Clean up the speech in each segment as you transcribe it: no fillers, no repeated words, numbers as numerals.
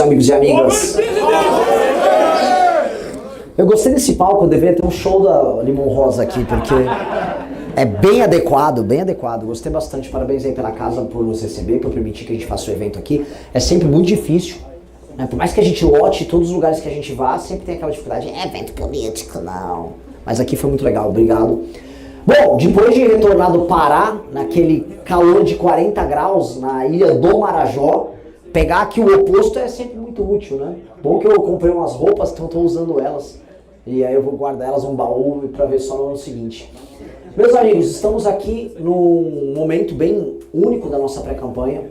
Amigos e amigas, eu gostei desse palco. Eu deveria ter um show da Limão Rosa aqui, porque é bem adequado, bem adequado. Gostei bastante, parabéns aí pela casa por nos receber, por permitir que a gente faça o evento aqui. É sempre muito difícil, né? Por mais que a gente lote todos os lugares que a gente vá, sempre tem aquela dificuldade, é evento político, não. Mas aqui foi muito legal, obrigado. Bom, depois de retornar do Pará, naquele calor de 40 graus na ilha do Marajó, pegar aqui o oposto é sempre muito útil, né? Bom que eu comprei umas roupas, então estou usando elas. E aí eu vou guardar elas num baú para ver só no ano seguinte. Meus amigos, estamos aqui num momento bem único da nossa pré-campanha.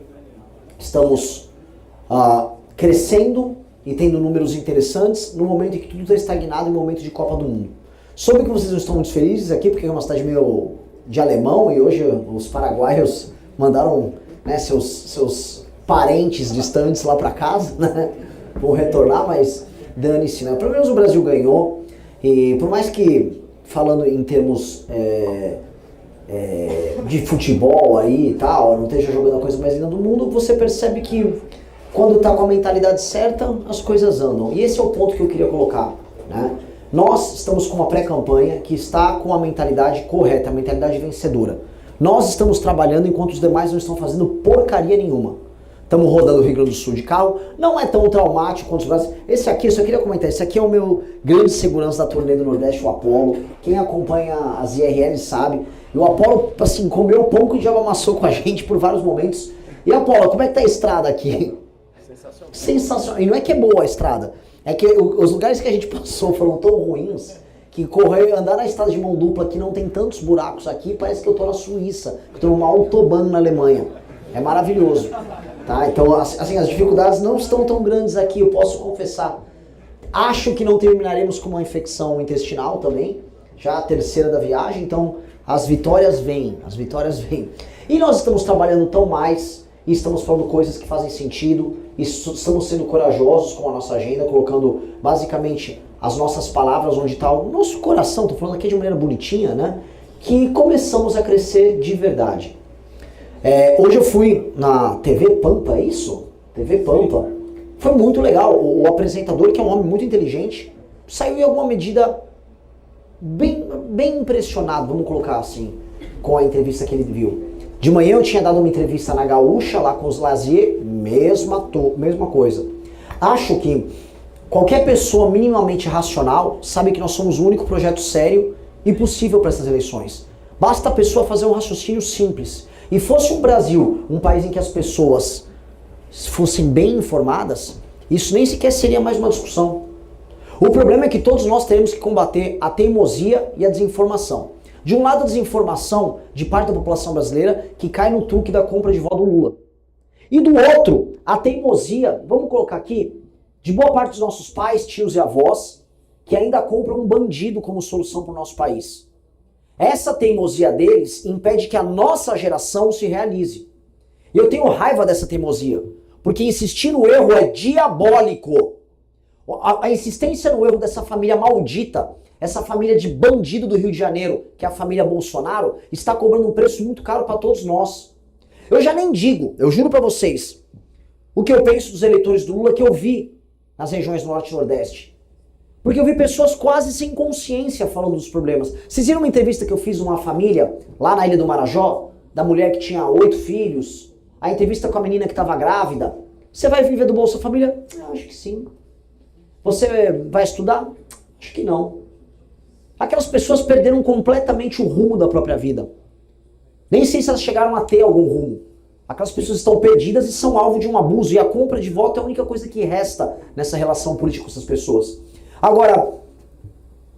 Estamos crescendo e tendo números interessantes no momento em que tudo está estagnado, em momento de Copa do Mundo. Soube que vocês não estão muito felizes aqui, porque é uma cidade meio de alemão e hoje os paraguaios mandaram, né, seus parentes distantes lá para casa, né? Vão retornar, mas dane-se, né? Pelo menos o Brasil ganhou, e por mais que, falando em termos de futebol aí e tal, não esteja jogando a coisa mais linda do mundo, você percebe que quando tá com a mentalidade certa, as coisas andam. E esse é o ponto que eu queria colocar, né? Nós estamos com uma pré-campanha que está com a mentalidade correta, a mentalidade vencedora. Nós estamos trabalhando enquanto os demais não estão fazendo porcaria nenhuma. Estamos rodando o Rio Grande do Sul de carro, não é tão traumático quanto os brasileiros. Esse aqui, eu só queria comentar, esse aqui é o meu grande segurança da turnê do Nordeste, o Apolo. Quem acompanha as IRLs sabe. E o Apolo, assim, comeu pão que o diabo amassou com a gente por vários momentos. E Apolo, como é que tá a estrada aqui? Sensacional. Sensacional. E não é que é boa a estrada, é que os lugares que a gente passou foram tão ruins que andar na estrada de mão dupla que não tem tantos buracos aqui, parece que eu tô na Suíça, que eu tô numa autobahn na Alemanha. É maravilhoso. Tá? Então, assim, as dificuldades não estão tão grandes aqui, eu posso confessar. Acho que não terminaremos com uma infecção intestinal também, já a terceira da viagem, então as vitórias vêm, as vitórias vêm. E nós estamos trabalhando tão mais, e estamos falando coisas que fazem sentido, e estamos sendo corajosos com a nossa agenda, colocando basicamente as nossas palavras onde está o nosso coração, estou falando aqui de maneira bonitinha, né? Que começamos a crescer de verdade. Hoje eu fui na TV Pampa, é isso? TV Pampa. Foi muito legal. O apresentador, que é um homem muito inteligente, saiu em alguma medida bem impressionado, vamos colocar assim, com a entrevista que ele viu. De manhã eu tinha dado uma entrevista na Gaúcha, lá com os Lazier, mesma coisa. Acho que qualquer pessoa minimamente racional sabe que nós somos o único projeto sério e possível para essas eleições. Basta a pessoa fazer um raciocínio simples. E fosse o Brasil um país em que as pessoas fossem bem informadas, isso nem sequer seria mais uma discussão. O problema é que todos nós teremos que combater a teimosia e a desinformação. De um lado, a desinformação de parte da população brasileira que cai no truque da compra de voto do Lula. E do outro, a teimosia, vamos colocar aqui, de boa parte dos nossos pais, tios e avós, que ainda compram um bandido como solução para o nosso país. Essa teimosia deles impede que a nossa geração se realize. E eu tenho raiva dessa teimosia, porque insistir no erro é diabólico. A insistência no erro dessa família maldita, essa família de bandido do Rio de Janeiro, que é a família Bolsonaro, está cobrando um preço muito caro para todos nós. Eu já nem digo, eu juro para vocês, o que eu penso dos eleitores do Lula que eu vi nas regiões Norte e Nordeste. Porque eu vi pessoas quase sem consciência falando dos problemas. Vocês viram uma entrevista que eu fiz numa família, lá na Ilha do Marajó, da mulher que tinha 8 filhos, a entrevista com a menina que estava grávida. Você vai viver do Bolsa Família? Acho que sim. Você vai estudar? Acho que não. Aquelas pessoas perderam completamente o rumo da própria vida. Nem sei se elas chegaram a ter algum rumo. Aquelas pessoas estão perdidas e são alvo de um abuso, e a compra de voto é a única coisa que resta nessa relação política com essas pessoas. Agora,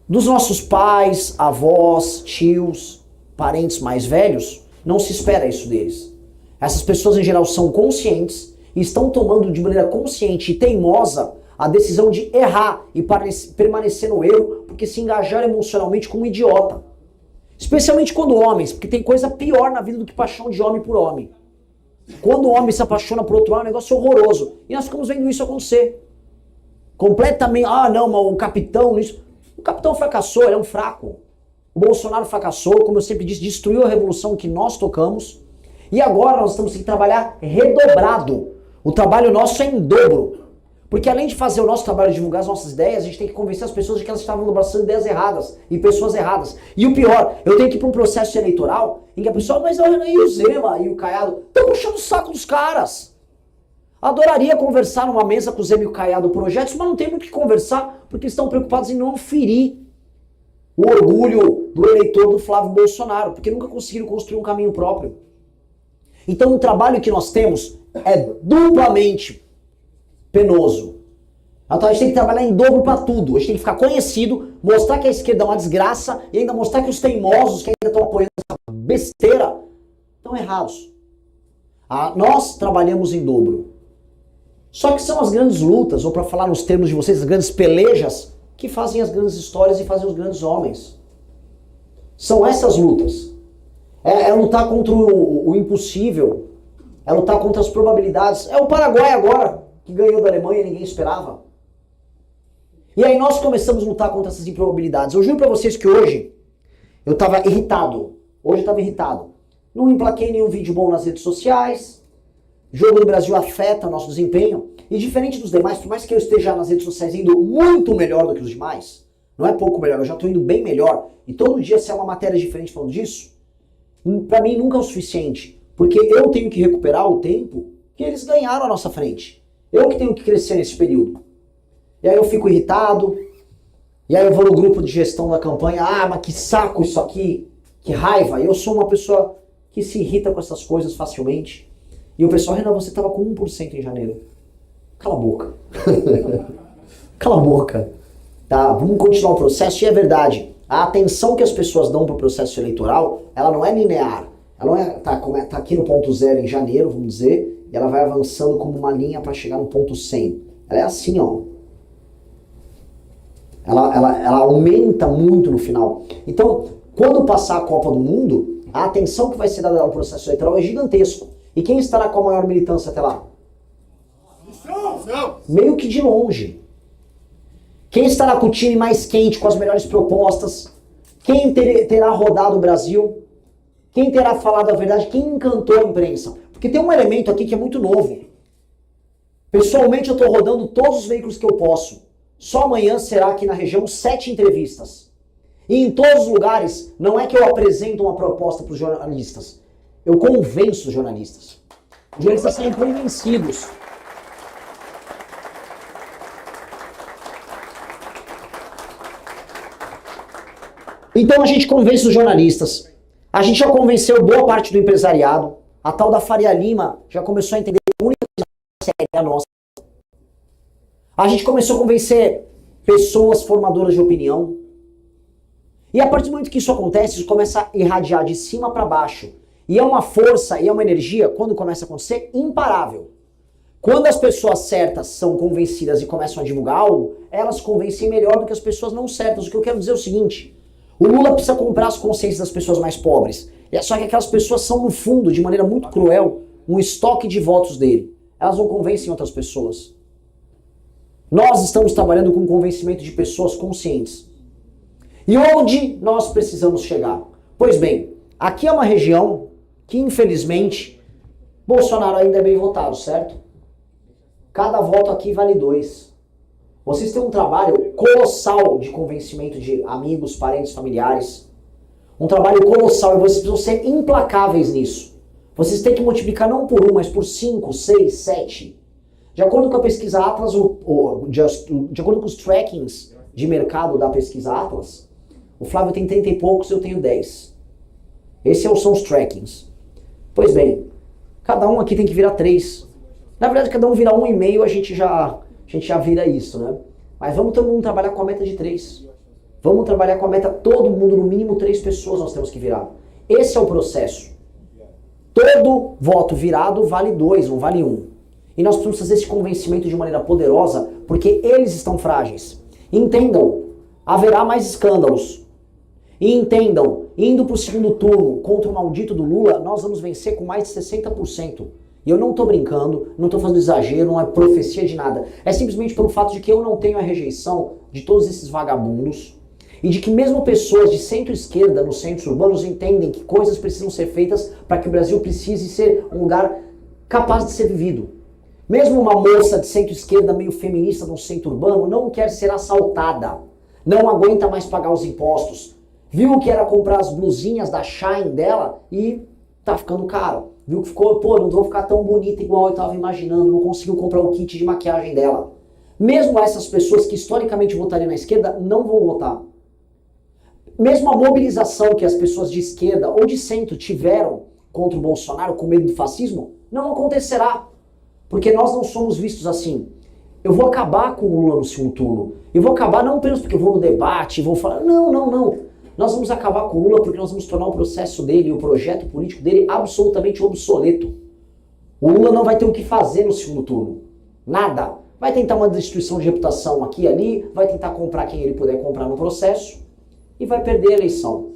dos nossos pais, avós, tios, parentes mais velhos, não se espera isso deles. Essas pessoas em geral são conscientes e estão tomando de maneira consciente e teimosa a decisão de errar e permanecer no erro porque se engajaram emocionalmente como um idiota. Especialmente quando homens, porque tem coisa pior na vida do que paixão de homem por homem. Quando o homem se apaixona por outro homem, é um negócio horroroso. E nós ficamos vendo isso acontecer. Completamente, não, mas o capitão, isso. O capitão fracassou, ele é um fraco. O Bolsonaro fracassou, como eu sempre disse, destruiu a revolução que nós tocamos. E agora nós temos que trabalhar redobrado. O trabalho nosso é em dobro. Porque além de fazer o nosso trabalho de divulgar as nossas ideias, a gente tem que convencer as pessoas de que elas estavam abraçando ideias erradas e pessoas erradas. E o pior, eu tenho que ir para um processo eleitoral em que a pessoa, mas não, e o Zema e o Caiado estão puxando o saco dos caras. Adoraria conversar numa mesa com o Zema e o Caiado projetos, mas não tem muito o que conversar porque estão preocupados em não ferir o orgulho do eleitor do Flávio Bolsonaro, porque nunca conseguiram construir um caminho próprio. Então o trabalho que nós temos é duplamente penoso. Então a gente tem que trabalhar em dobro para tudo. A gente tem que ficar conhecido, mostrar que a esquerda é uma desgraça e ainda mostrar que os teimosos que ainda estão apoiando essa besteira estão errados. Nós trabalhamos em dobro. Só que são as grandes lutas, ou para falar nos termos de vocês, as grandes pelejas, que fazem as grandes histórias e fazem os grandes homens. São essas lutas. É lutar contra o impossível. É lutar contra as probabilidades. É o Paraguai agora, que ganhou da Alemanha e ninguém esperava. E aí nós começamos a lutar contra essas improbabilidades. Eu juro pra vocês que hoje eu tava irritado. Hoje eu tava irritado. Não emplaquei nenhum vídeo bom nas redes sociais. Jogo do Brasil afeta nosso desempenho. E diferente dos demais, por mais que eu esteja nas redes sociais indo muito melhor do que os demais, não é pouco melhor, eu já tô indo bem melhor. E todo dia se é uma matéria diferente falando disso, pra mim nunca é o suficiente. Porque eu tenho que recuperar o tempo que eles ganharam à nossa frente. Eu que tenho que crescer nesse período. E aí eu fico irritado, e aí eu vou no grupo de gestão da campanha, mas que saco isso aqui, que raiva. Eu sou uma pessoa que se irrita com essas coisas facilmente. E o pessoal, Renan, você estava com 1% em janeiro. Cala a boca. Cala a boca. Tá, vamos continuar o processo, e é verdade. A atenção que as pessoas dão para o processo eleitoral, ela não é linear. Ela não é, tá aqui no ponto zero em janeiro, vamos dizer, e ela vai avançando como uma linha para chegar no ponto 100. Ela é assim, ó. Ela aumenta muito no final. Então, quando passar a Copa do Mundo, a atenção que vai ser dada ao processo eleitoral é gigantesco. E quem estará com a maior militância até lá? Meio que de longe. Quem estará com o time mais quente, com as melhores propostas? Quem terá rodado o Brasil? Quem terá falado a verdade? Quem encantou a imprensa? Porque tem um elemento aqui que é muito novo. Pessoalmente eu estou rodando todos os veículos que eu posso. Só amanhã será aqui na região 7 entrevistas. E em todos os lugares, não é que eu apresento uma proposta para os jornalistas. Eu convenço os jornalistas. Os jornalistas serem convencidos. Então a gente convence os jornalistas. A gente já convenceu boa parte do empresariado. A tal da Faria Lima já começou a entender que a única coisa é a nossa. A gente começou a convencer pessoas formadoras de opinião. E a partir do momento que isso acontece, isso começa a irradiar de cima para baixo. E é uma força e é uma energia, quando começa a acontecer, imparável. Quando as pessoas certas são convencidas e começam a divulgar algo, elas convencem melhor do que as pessoas não certas. O que eu quero dizer é o seguinte: o Lula precisa comprar as consciências das pessoas mais pobres. Só que aquelas pessoas são, no fundo, de maneira muito cruel, um estoque de votos dele. Elas não convencem outras pessoas. Nós estamos trabalhando com o convencimento de pessoas conscientes. E onde nós precisamos chegar? Pois bem, aqui é uma região que, infelizmente, Bolsonaro ainda é bem votado, certo? Cada voto aqui vale 2. Vocês têm um trabalho colossal de convencimento de amigos, parentes, familiares. Um trabalho colossal, e vocês precisam ser implacáveis nisso. Vocês têm que multiplicar não por 1, mas por 5, 6, 7. De acordo com a pesquisa Atlas, de acordo com os trackings de mercado da pesquisa Atlas, o Flávio tem 30 e poucos, eu tenho 10. Esses são os trackings. Pois bem, cada um aqui tem que virar 3. Na verdade, cada um virar 1,5, a gente já vira isso, né? Mas vamos todo mundo trabalhar com a meta de 3. Vamos trabalhar com a meta, todo mundo, no mínimo 3 pessoas nós temos que virar. Esse é o processo. Todo voto virado vale 2, não vale 1. E nós precisamos fazer esse convencimento de maneira poderosa, porque eles estão frágeis. Entendam, haverá mais escândalos. E entendam, indo para o segundo turno contra o maldito do Lula, nós vamos vencer com mais de 60%. E eu não estou brincando, não estou fazendo exagero, não é profecia de nada. É simplesmente pelo fato de que eu não tenho a rejeição de todos esses vagabundos e de que mesmo pessoas de centro-esquerda nos centros urbanos entendem que coisas precisam ser feitas para que o Brasil precise ser um lugar capaz de ser vivido. Mesmo uma moça de centro-esquerda meio feminista no centro urbano não quer ser assaltada, não aguenta mais pagar os impostos. Viu que era comprar as blusinhas da Shine dela e tá ficando caro. Viu que ficou, pô, não vou ficar tão bonita igual eu tava imaginando, não conseguiu comprar o kit de maquiagem dela. Mesmo essas pessoas que historicamente votariam na esquerda não vão votar. Mesmo a mobilização que as pessoas de esquerda ou de centro tiveram contra o Bolsonaro com medo do fascismo, não acontecerá. Porque nós não somos vistos assim. Eu vou acabar com o Lula no segundo turno. Eu vou acabar não apenas porque eu vou no debate, vou falar, não. Nós vamos acabar com o Lula porque nós vamos tornar o processo dele e o projeto político dele absolutamente obsoleto. O Lula não vai ter o que fazer no segundo turno. Nada. Vai tentar uma destruição de reputação aqui e ali, vai tentar comprar quem ele puder comprar no processo e vai perder a eleição.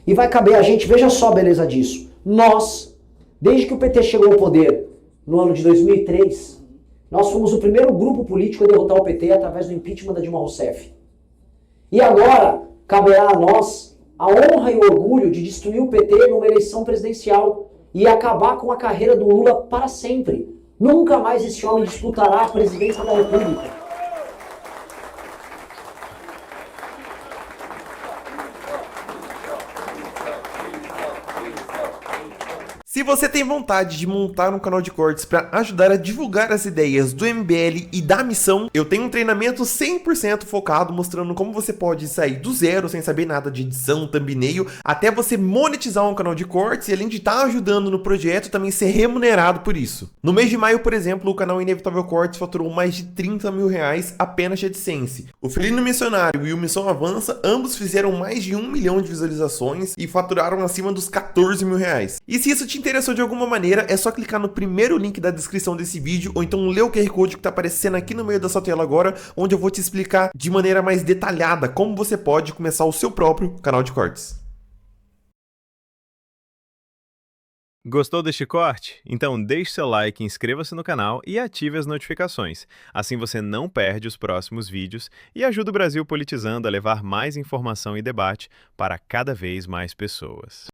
E vai caber a gente, veja só a beleza disso. Nós, desde que o PT chegou ao poder no ano de 2003, nós fomos o primeiro grupo político a derrotar o PT através do impeachment da Dilma Rousseff. E agora caberá a nós a honra e o orgulho de destruir o PT numa eleição presidencial e acabar com a carreira do Lula para sempre. Nunca mais esse homem disputará a presidência da República. Se você tem vontade de montar um canal de cortes para ajudar a divulgar as ideias do MBL e da missão, eu tenho um treinamento 100% focado mostrando como você pode sair do zero sem saber nada de edição, thumbnail, até você monetizar um canal de cortes e além de estar ajudando no projeto, também ser remunerado por isso. No mês de maio, por exemplo, o canal Inevitável Cortes faturou mais de 30 mil reais apenas de AdSense. O Felino Missionário e o Missão Avança, ambos fizeram mais de 1 milhão de visualizações e faturaram acima dos 14 mil reais. E se isso te interessou de alguma maneira, é só clicar no primeiro link da descrição desse vídeo ou então ler o QR Code que está aparecendo aqui no meio da sua tela agora, onde eu vou te explicar de maneira mais detalhada como você pode começar o seu próprio canal de cortes. Gostou deste corte? Então deixe seu like, inscreva-se no canal e ative as notificações. Assim você não perde os próximos vídeos e ajuda o Brasil Politizando a levar mais informação e debate para cada vez mais pessoas.